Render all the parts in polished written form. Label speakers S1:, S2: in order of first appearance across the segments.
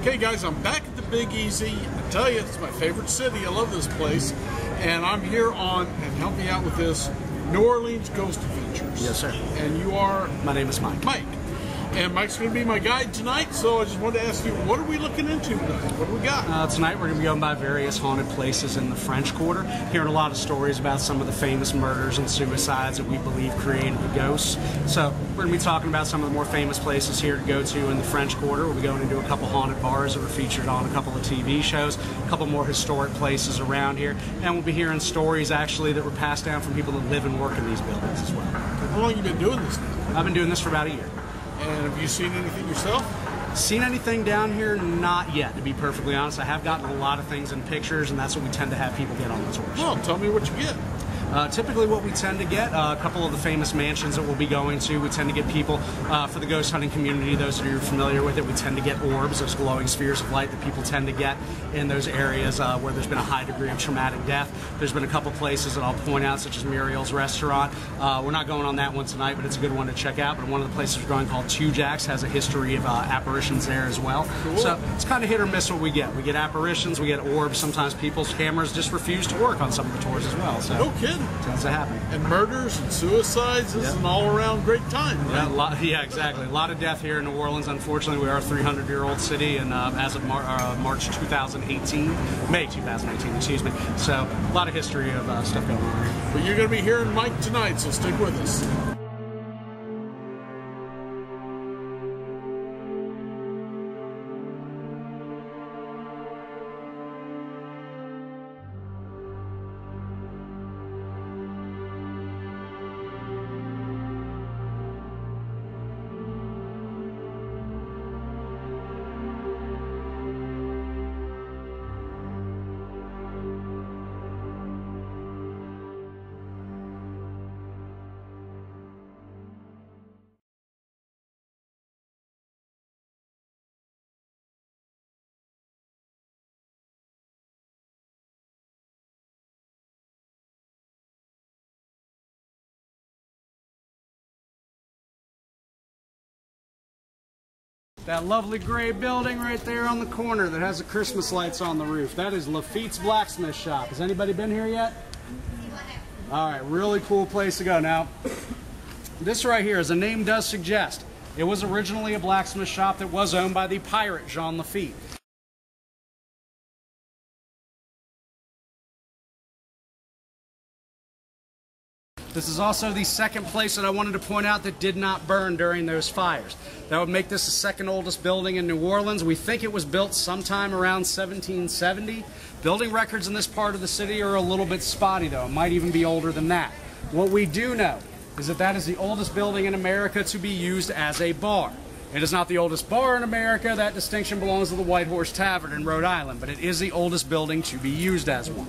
S1: Okay guys, I'm back at the Big Easy. I tell you, it's my favorite city. I love this place. And I'm here on, and help me out with this, New Orleans Ghost Adventures.
S2: Yes, sir.
S1: And you are?
S2: My name is Mike.
S1: Mike. And Mike's going to be my guide tonight, so I just wanted to ask you, what are we looking into tonight? What do we got?
S2: Tonight we're going to be going by various haunted places in the French Quarter, hearing a lot of stories about some of the famous murders and suicides that we believe created the ghosts. So we're going to be talking about some of the more famous places here to go to in the French Quarter. We'll be going into a couple haunted bars that were featured on a couple of TV shows, a couple more historic places around here, and we'll be hearing stories actually that were passed down from people that live and work in these buildings as well.
S1: How long have you been doing this now?
S2: I've been doing this for about a year.
S1: And have you seen anything yourself?
S2: Seen anything down here? Not yet, to be perfectly honest. I have gotten a lot of things in pictures, and that's what we tend to have people get on the tours.
S1: Well, tell me what you get.
S2: Typically what we tend to get, a couple of the famous mansions that we'll be going to, we tend to get people, for the ghost hunting community, those that are familiar with it, we tend to get orbs, those glowing spheres of light that people tend to get in those areas where there's been a high degree of traumatic death. There's been a couple places that I'll point out, such as Muriel's Restaurant. We're not going on that one tonight, but it's a good one to check out. But one of the places we're going, called Two Jacks, has a history of apparitions there as well.
S1: Cool.
S2: So it's kind of hit or miss what we get. We get apparitions, we get orbs. Sometimes people's cameras just refuse to work on some of the tours as well. So
S1: no kidding.
S2: Tends to happen.
S1: And murders and suicides. This is an all-around great time, right?
S2: Yeah, exactly. A lot of death here in New Orleans. Unfortunately, we are a 300-year-old city, and as of March 2018, May 2018, excuse me. So a lot of history of stuff going on here.
S1: But you're going to be hearing Mike tonight, so stick with us.
S2: That lovely gray building right there on the corner that has the Christmas lights on the roof. That is Lafitte's Blacksmith Shop. Has anybody been here yet? All right, really cool place to go. Now, this right here, as the name does suggest, it was originally a blacksmith shop that was owned by the pirate Jean Lafitte. This is also the second place that I wanted to point out that did not burn during those fires. That would make this the second oldest building in New Orleans. We think it was built sometime around 1770. Building records in this part of the city are a little bit spotty though. It might even be older than that. What we do know is that that is the oldest building in America to be used as a bar. It is not the oldest bar in America. That distinction belongs to the White Horse Tavern in Rhode Island, but it is the oldest building to be used as one.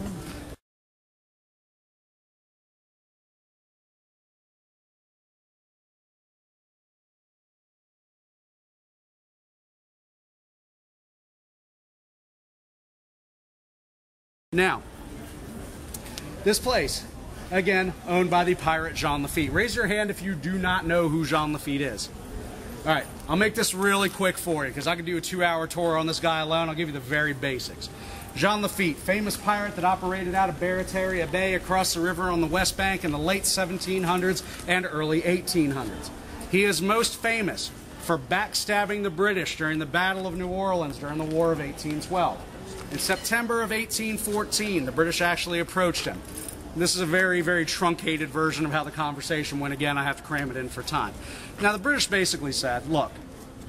S2: Now, this place, again, owned by the pirate Jean Lafitte. Raise your hand if you do not know who Jean Lafitte is. All right, I'll make this really quick for you because I could do a 2-hour tour on this guy alone. I'll give you the very basics. Jean Lafitte, famous pirate that operated out of Barataria Bay across the river on the West Bank in the late 1700s and early 1800s. He is most famous for backstabbing the British during the Battle of New Orleans during the War of 1812. In September of 1814, the British actually approached him. This is a very, very truncated version of how the conversation went. Again, I have to cram it in for time. Now, the British basically said, look,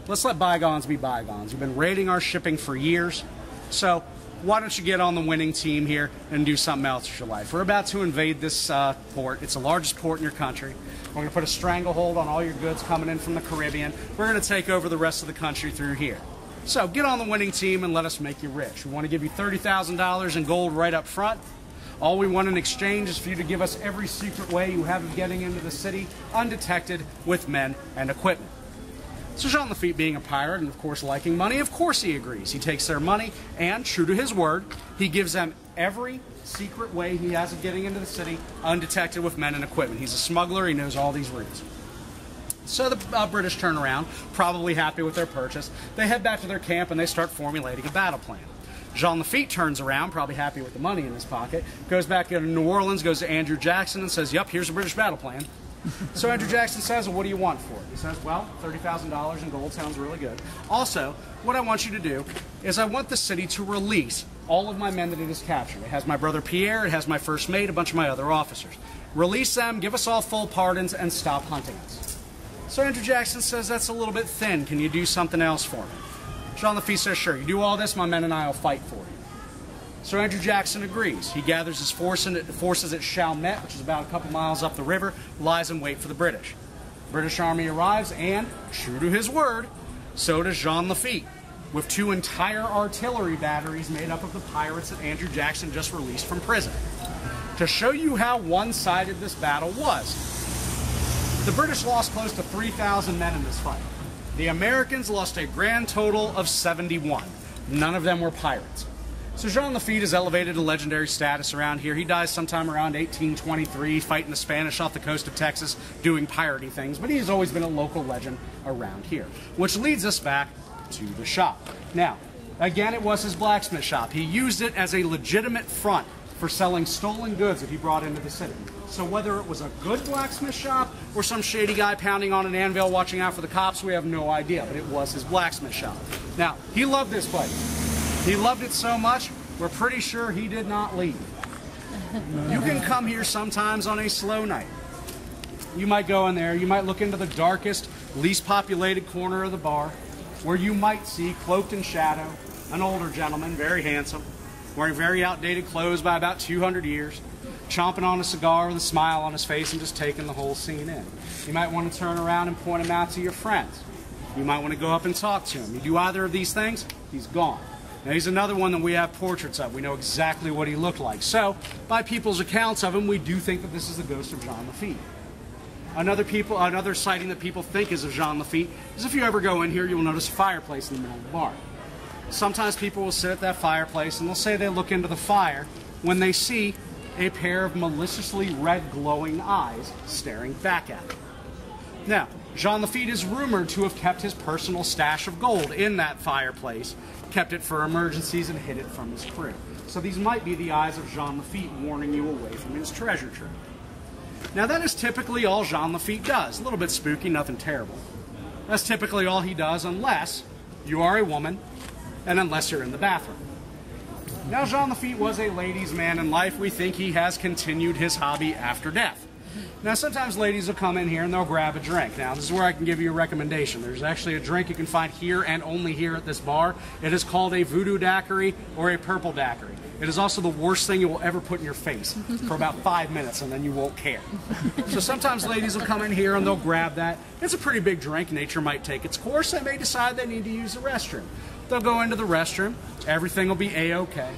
S2: let's let bygones be bygones. You've been raiding our shipping for years, so why don't you get on the winning team here and do something else with your life? We're about to invade this port. It's the largest port in your country. We're going to put a stranglehold on all your goods coming in from the Caribbean. We're going to take over the rest of the country through here. So get on the winning team and let us make you rich. We want to give you $30,000 in gold right up front. All we want in exchange is for you to give us every secret way you have of getting into the city undetected with men and equipment. So Jean Lafitte, being a pirate and of course liking money, of course he agrees. He takes their money and, true to his word, he gives them every secret way he has of getting into the city undetected with men and equipment. He's a smuggler. He knows all these routes. So the British turn around, probably happy with their purchase. They head back to their camp and they start formulating a battle plan. Jean Lafitte turns around, probably happy with the money in his pocket, goes back to New Orleans, goes to Andrew Jackson and says, yep, here's the British battle plan. So Andrew Jackson says, well, what do you want for it? He says, well, $30,000 in gold sounds really good. Also, what I want you to do is I want the city to release all of my men that it has captured. It has my brother Pierre, it has my first mate, a bunch of my other officers. Release them, give us all full pardons, and stop hunting us. So Andrew Jackson says, that's a little bit thin. Can you do something else for me? Jean Lafitte says, sure, you do all this, my men and I will fight for you. So Andrew Jackson agrees. He gathers his forces at Chalmette, which is about a couple miles up the river, lies in wait for the British. The British army arrives, and, true to his word, so does Jean Lafitte, with 2 entire artillery batteries made up of the pirates that Andrew Jackson just released from prison. To show you how one-sided this battle was, the British lost close to 3,000 men in this fight. The Americans lost a grand total of 71. None of them were pirates. So Jean Lafitte is elevated to legendary status around here. He dies sometime around 1823, fighting the Spanish off the coast of Texas, doing piratey things, but he's always been a local legend around here. Which leads us back to the shop. Now, again, it was his blacksmith shop. He used it as a legitimate front for selling stolen goods that he brought into the city. So whether it was a good blacksmith shop or some shady guy pounding on an anvil watching out for the cops, we have no idea, but it was his blacksmith shop. Now, he loved this place. He loved it so much, we're pretty sure he did not leave. You can come here sometimes on a slow night. You might go in there, you might look into the darkest, least populated corner of the bar, where you might see, cloaked in shadow, an older gentleman, very handsome, wearing very outdated clothes by about 200 years, chomping on a cigar with a smile on his face and just taking the whole scene in. You might want to turn around and point him out to your friends. You might want to go up and talk to him. You do either of these things, he's gone. Now, he's another one that we have portraits of. We know exactly what he looked like. So, by people's accounts of him, we do think that this is the ghost of Jean Lafitte. Another sighting that people think is of Jean Lafitte is if you ever go in here, you'll notice a fireplace in the middle of the bar. Sometimes people will sit at that fireplace and they'll say they look into the fire when they see a pair of maliciously red glowing eyes staring back at them. Now, Jean Lafitte is rumored to have kept his personal stash of gold in that fireplace, kept it for emergencies, and hid it from his crew. So these might be the eyes of Jean Lafitte warning you away from his treasure trove. Now that is typically all Jean Lafitte does. A little bit spooky, nothing terrible. That's typically all he does unless you are a woman and unless you're in the bathroom. Now Jean Lafitte was a ladies' man in life. We think he has continued his hobby after death. Now sometimes ladies will come in here and they'll grab a drink. Now this is where I can give you a recommendation. There's actually a drink you can find here and only here at this bar. It is called a voodoo daiquiri or a purple daiquiri. It is also the worst thing you will ever put in your face for about 5 minutes and then you won't care. So sometimes ladies will come in here and they'll grab that. It's a pretty big drink. Nature might take its course. They may decide they need to use the restroom. They'll go into the restroom. Everything will be A-okay.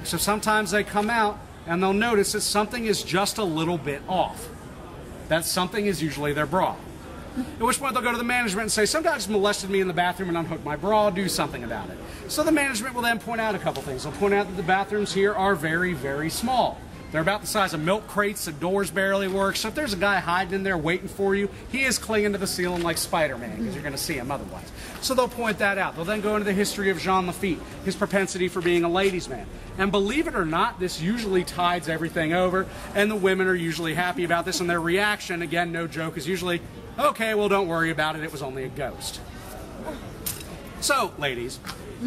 S2: So sometimes they come out and they'll notice that something is just a little bit off. That something is usually their bra. At which point they'll go to the management and say, some guy's molested me in the bathroom and unhooked my bra, do something about it. So the management will then point out a couple things. They'll point out that the bathrooms here are very, very small. They're about the size of milk crates, the doors barely work. So if there's a guy hiding in there waiting for you, he is clinging to the ceiling like Spider-Man, because you're going to see him otherwise. So they'll point that out. They'll then go into the history of Jean Lafitte, his propensity for being a ladies' man. And believe it or not, this usually tides everything over, and the women are usually happy about this, and their reaction, again, no joke, is usually, okay, well, don't worry about it, it was only a ghost. So, ladies,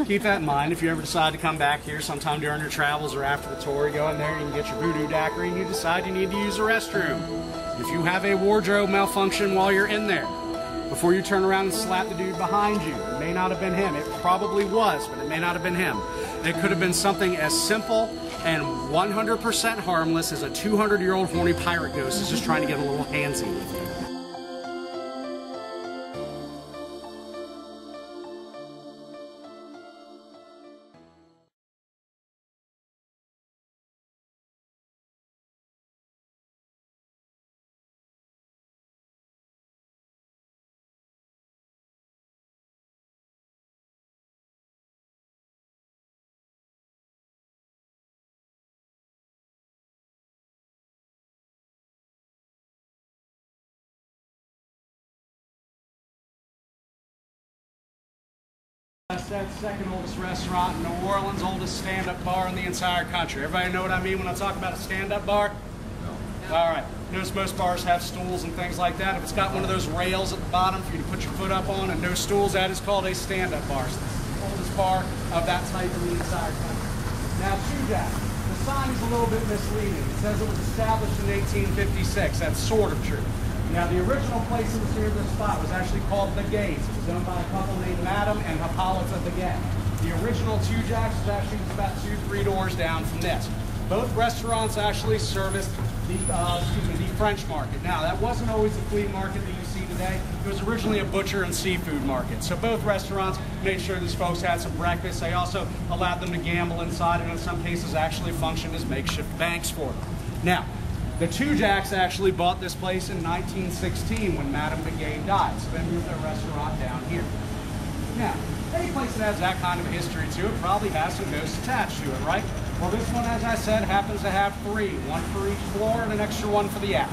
S2: keep that in mind. If you ever decide to come back here sometime during your travels or after the tour, you go in there and you can get your voodoo daiquiri and you decide you need to use a restroom. If you have a wardrobe malfunction while you're in there, before you turn around and slap the dude behind you, it may not have been him. It probably was, but it may not have been him. It could have been something as simple and 100% harmless as a 200-year-old horny pirate ghost is just trying to get a little handsy with you. said, second oldest restaurant in New Orleans, oldest stand-up bar in the entire country. Everybody know what I mean when I talk about a stand-up bar? No. All right. Notice most bars have stools and things like that. If it's got one of those rails at the bottom for you to put your foot up on and no stools, that is called a stand-up bar. So this is the oldest bar of that type in the entire country. Now, Chujack, the sign is a little bit misleading. It says it was established in 1856. That's sort of true. Now, the original place that was here, this spot, was actually called The Gates. It was owned by a couple named Madame and Hippolyta the Gay. The original Two Jacks was actually just about 2-3 doors down from this. Both restaurants actually serviced the French market. Now, that wasn't always the flea market that you see today. It was originally a butcher and seafood market. So both restaurants made sure these folks had some breakfast. They also allowed them to gamble inside, and in some cases actually functioned as makeshift banks for them. Now, the Two Jacks actually bought this place in 1916 when Madame LaLaurie died, so they moved their restaurant down here. Now, any place that has that kind of a history to it probably has some ghosts attached to it, right? Well, this one, as I said, happens to have 3, one for each floor and an extra one for the attic.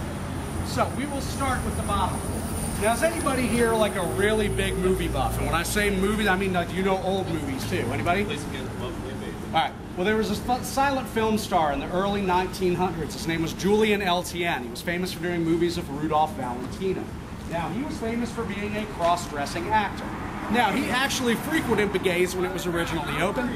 S2: So we will start with the bottom floor. Now, is anybody here like a really big movie buff? And when I say movies, I mean like you know old movies too. Anybody? All right. Well, there was a silent film star in the early 1900s. His name was Julian L.T.N. He was famous for doing movies of Rudolph Valentino. Now, he was famous for being a cross-dressing actor. Now, he actually frequented Begay's when it was originally open.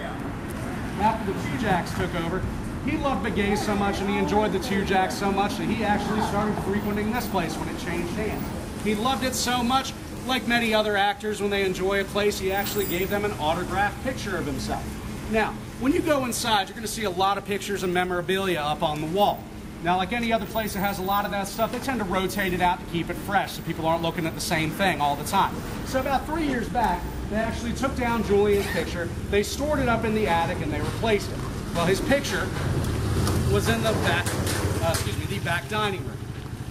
S2: After the Two Jacks took over, he loved Begay's so much and he enjoyed the Two Jacks so much that he actually started frequenting this place when it changed hands. He loved it so much, like many other actors, when they enjoy a place, he actually gave them an autographed picture of himself. Now, when you go inside, you're going to see a lot of pictures and memorabilia up on the wall. Now, like any other place that has a lot of that stuff, they tend to rotate it out to keep it fresh so people aren't looking at the same thing all the time. So about 3 years back, they actually took down Julian's picture, they stored it up in the attic, and they replaced it. Well, his picture was in the back dining room.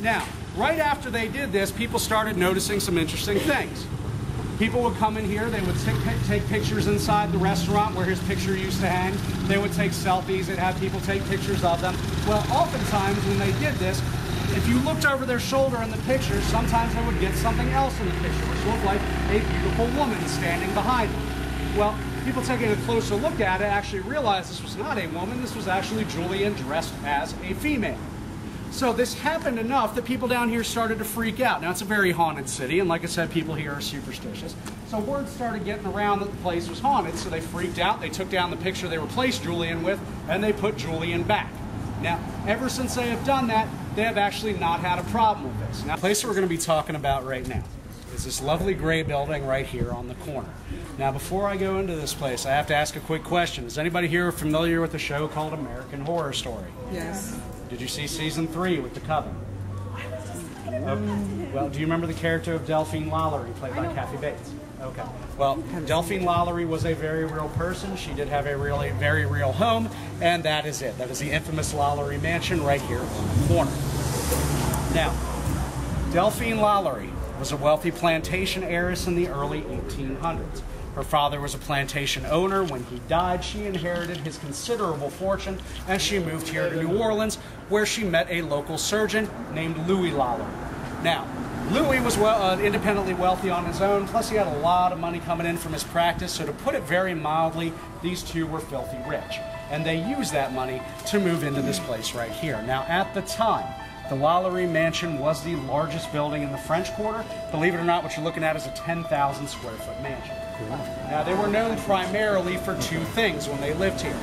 S2: Now, right after they did this, people started noticing some interesting things. People would come in here, they would take pictures inside the restaurant where his picture used to hang. They would take selfies, they'd have people take pictures of them. Well, oftentimes when they did this, if you looked over their shoulder in the picture, sometimes they would get something else in the picture, which looked like a beautiful woman standing behind them. Well, people taking a closer look at it actually realized this was not a woman, this was actually Julian dressed as a female. So this happened enough that people down here started to freak out. Now, it's a very haunted city, and like I said, people here are superstitious. So word started getting around that the place was haunted, so they freaked out. They took down the picture they replaced Julian with, and they put Julian back. Now, ever since they have done that, they have actually not had a problem with this. Now, the place we're going to be talking about right now is this lovely gray building right here on the corner. Now, before I go into this place, I have to ask a quick question. Is anybody here familiar with a show called American Horror Story?
S3: Yes.
S2: Did you see season 3 with the Coven? Okay. Well, do you remember the character of Delphine LaLaurie, played by Kathy Bates? Okay. Well, Delphine LaLaurie was a very real person. She did have a very real home, and that is it. That is the infamous LaLaurie mansion right here on the corner. Now, Delphine LaLaurie was a wealthy plantation heiress in the early 1800s. Her father was a plantation owner. When he died, she inherited his considerable fortune, and she moved here to New Orleans, where she met a local surgeon named Louis LaLaurie. Now, Louis was independently wealthy on his own, plus he had a lot of money coming in from his practice, so to put it very mildly, these two were filthy rich. And they used that money to move into this place right here. Now, at the time, the LaLaurie Mansion was the largest building in the French Quarter. Believe it or not, what you're looking at is a 10,000 square foot mansion. Now, they were known primarily for 2 things when they lived here.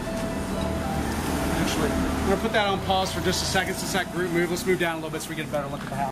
S2: Actually, I'm going to put that on pause for just a second since that group moved. Let's move down a little bit so we get a better look at the house.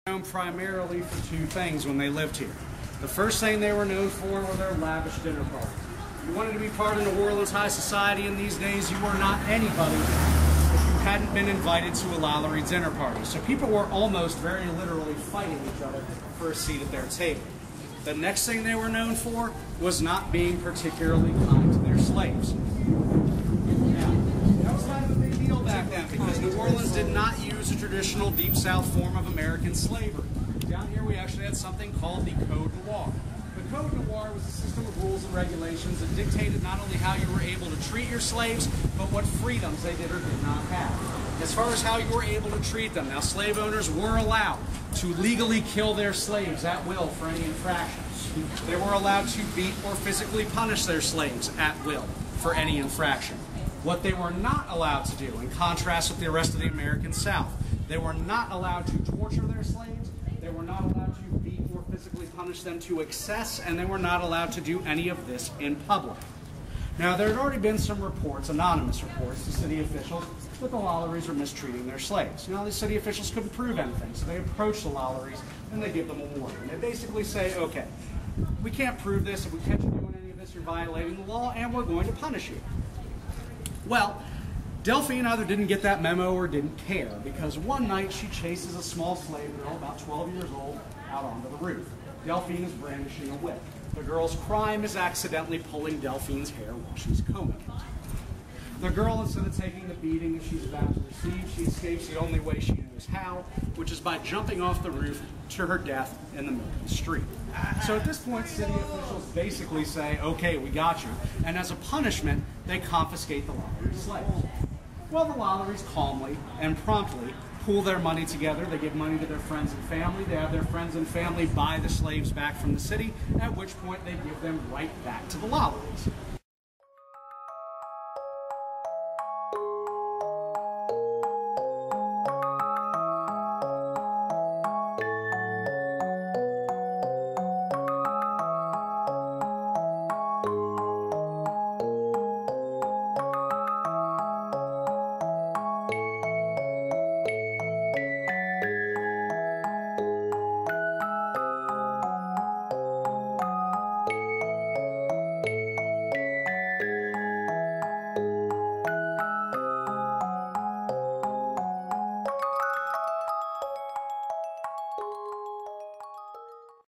S2: Known primarily for 2 things when they lived here. The first thing they were known for were their lavish dinner parties. You wanted to be part of New Orleans high society in these days, you were not anybody if you hadn't been invited to a LaLaurie dinner party. So people were almost very literally fighting each other for a seat at their table. The next thing they were known for was not being particularly kind to their slaves. Now, that was kind of a big deal back then because New Orleans did not use a traditional Deep South form of American slavery. Down here we actually had something called the Code Noir. The Code Noir was a system of rules and regulations that dictated not only how you were able to treat your slaves, but what freedoms they did or did not have. As far as how you were able to treat them, now slave owners were allowed to legally kill their slaves at will for any infractions. They were allowed to beat or physically punish their slaves at will for any infraction. What they were not allowed to do, in contrast with the rest of the American South, they were not allowed to torture their slaves, they were not allowed to beat or physically punish them to excess, and they were not allowed to do any of this in public. Now, there had already been some reports, anonymous reports, to city officials that the LaLauries were mistreating their slaves. Now, the city officials couldn't prove anything, so they approach the LaLauries and they give them a warning. They basically say, okay, we can't prove this. If we catch you doing any of this, you're violating the law, and we're going to punish you. Well, Delphine either didn't get that memo or didn't care, because one night she chases a small slave girl, about 12 years old, out onto the roof. Delphine is brandishing a whip. The girl's crime is accidentally pulling Delphine's hair while she's combing it. The girl, instead of taking the beating that she's about to receive, she escapes the only way she knows how, which is by jumping off the roof to her death in the middle of the street. So at this point, city officials basically say, okay, we got you, and as a punishment, they confiscate the LaLaurie slaves. Well, the LaLauries calmly and promptly pool their money together. They give money to their friends and family. They have their friends and family buy the slaves back from the city, at which point they give them right back to the LaLauries.